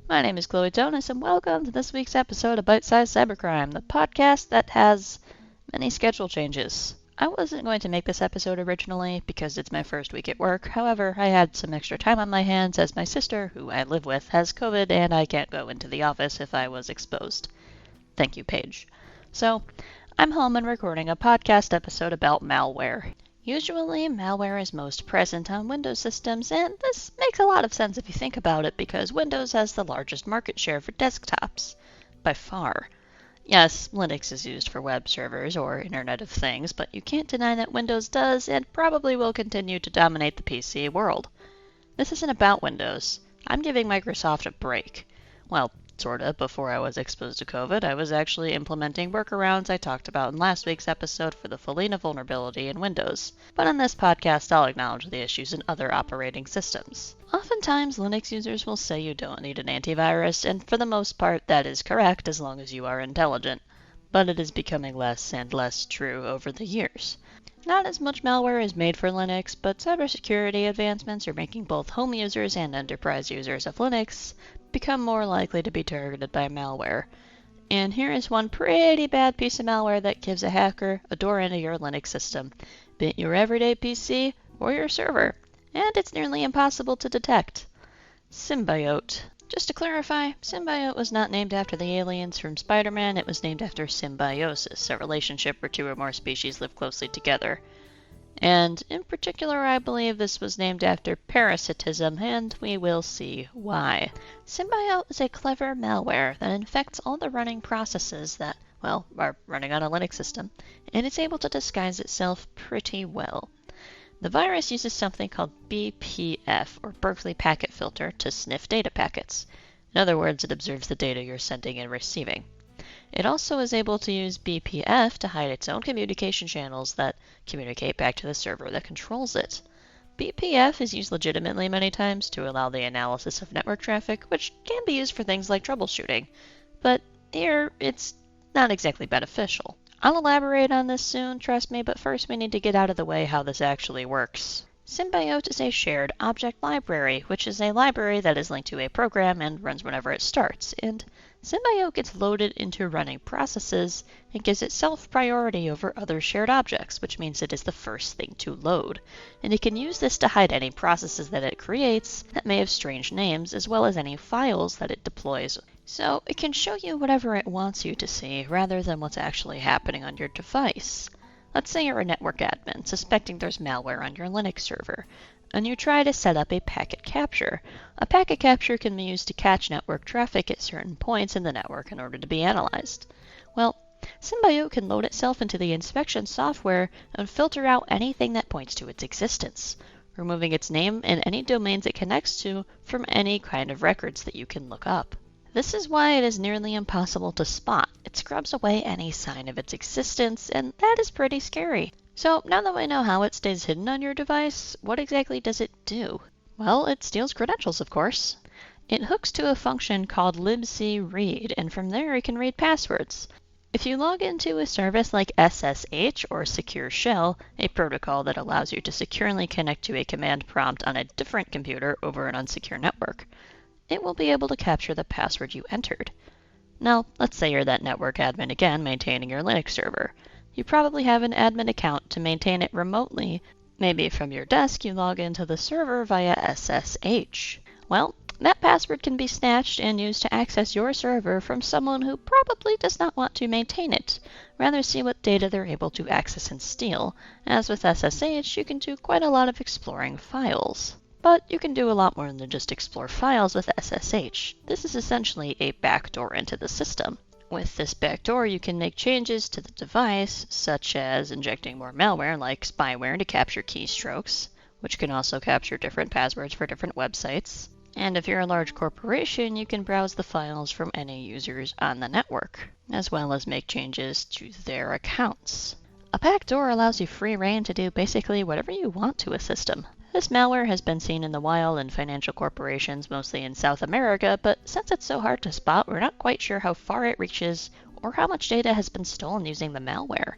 My name is Chloe Tonis, and welcome to this week's episode of Bite-Sized Cybercrime, the podcast that has many schedule changes. I wasn't going to make this episode originally because it's my first week at work. However, I had some extra time on my hands as my sister, who I live with, has COVID and I can't go into the office if I was exposed. Thank you, Paige. So, I'm home and recording a podcast episode about malware. Usually, malware is most present on Windows systems, and this makes a lot of sense if you think about it because Windows has the largest market share for desktops, by far. Yes, Linux is used for web servers or Internet of Things, but you can't deny that Windows does and probably will continue to dominate the PC world. This isn't about Windows. I'm giving Microsoft a break. Well, sorta. Before I was exposed to COVID, I was actually implementing workarounds I talked about in last week's episode for the Felina vulnerability in Windows. But on this podcast, I'll acknowledge the issues in other operating systems. Oftentimes, Linux users will say you don't need an antivirus, and for the most part, that is correct as long as you are intelligent. But it is becoming less and less true over the years. Not as much malware is made for Linux, but cybersecurity advancements are making both home users and enterprise users of Linux become more likely to be targeted by malware. And here is one pretty bad piece of malware that gives a hacker a door into your Linux system, be it your everyday PC or your server, and it's nearly impossible to detect. Symbiote. Just to clarify, Symbiote was not named after the aliens from Spider-Man, it was named after symbiosis, a relationship where two or more species live closely together. And in particular, I believe this was named after parasitism, and we will see why. Symbiote is a clever malware that infects all the running processes that, are running on a Linux system, and it's able to disguise itself pretty well. The virus uses something called BPF, or Berkeley Packet Filter, to sniff data packets. In other words, it observes the data you're sending and receiving. It also is able to use BPF to hide its own communication channels that communicate back to the server that controls it. BPF is used legitimately many times to allow the analysis of network traffic, which can be used for things like troubleshooting. But here, it's not exactly beneficial. I'll elaborate on this soon, trust me, but first we need to get out of the way how this actually works. Symbiote is a shared object library, which is a library that is linked to a program and runs whenever it starts, and Symbiote gets loaded into running processes and gives itself priority over other shared objects, which means it is the first thing to load. And it can use this to hide any processes that it creates that may have strange names, as well as any files that it deploys. So it can show you whatever it wants you to see, rather than what's actually happening on your device. Let's say you're a network admin, suspecting there's malware on your Linux server, and you try to set up a packet capture. A packet capture can be used to catch network traffic at certain points in the network in order to be analyzed. Well, Symbiote can load itself into the inspection software and filter out anything that points to its existence, removing its name and any domains it connects to from any kind of records that you can look up. This is why it is nearly impossible to spot. It scrubs away any sign of its existence, and that is pretty scary. So now that we know how it stays hidden on your device, what exactly does it do? Well, it steals credentials, of course. It hooks to a function called libcread, and from there it can read passwords. If you log into a service like SSH or Secure Shell, a protocol that allows you to securely connect to a command prompt on a different computer over an unsecure network, it will be able to capture the password you entered. Now, let's say you're that network admin again maintaining your Linux server. You probably have an admin account to maintain it remotely. Maybe from your desk you log into the server via SSH. Well, that password can be snatched and used to access your server from someone who probably does not want to maintain it, rather see what data they're able to access and steal. As with SSH, you can do quite a lot of exploring files. But you can do a lot more than just explore files with SSH. This is essentially a backdoor into the system. With this backdoor, you can make changes to the device, such as injecting more malware like spyware to capture keystrokes, which can also capture different passwords for different websites. And if you're a large corporation, you can browse the files from any users on the network, as well as make changes to their accounts. A backdoor allows you free rein to do basically whatever you want to a system. This malware has been seen in the wild in financial corporations, mostly in South America, but since it's so hard to spot, we're not quite sure how far it reaches or how much data has been stolen using the malware.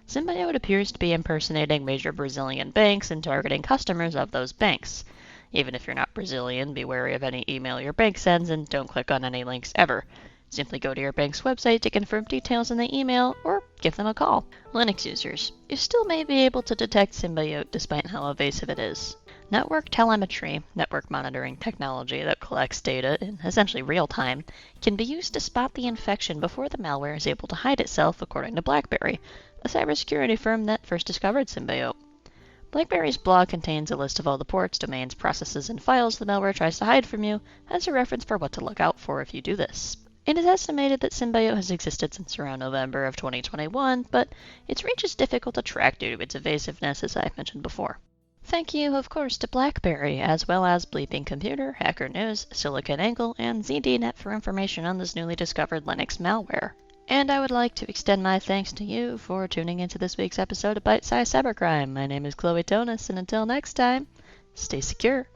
Symbiote appears to be impersonating major Brazilian banks and targeting customers of those banks. Even if you're not Brazilian, be wary of any email your bank sends and don't click on any links ever. Simply go to your bank's website to confirm details in the email or give them a call. Linux users, you still may be able to detect Symbiote despite how evasive it is. Network telemetry, network monitoring technology that collects data in essentially real time, can be used to spot the infection before the malware is able to hide itself, according to BlackBerry, a cybersecurity firm that first discovered Symbiote. BlackBerry's blog contains a list of all the ports, domains, processes, and files the malware tries to hide from you as a reference for what to look out for if you do this. It is estimated that Symbiote has existed since around November of 2021, but its reach is difficult to track due to its evasiveness, as I mentioned before. Thank you, of course, to BlackBerry, as well as Bleeping Computer, Hacker News, SiliconANGLE, and ZDNet for information on this newly discovered Linux malware. And I would like to extend my thanks to you for tuning into this week's episode of Bite Size Cybercrime. My name is Chloe Tonis, and until next time, stay secure.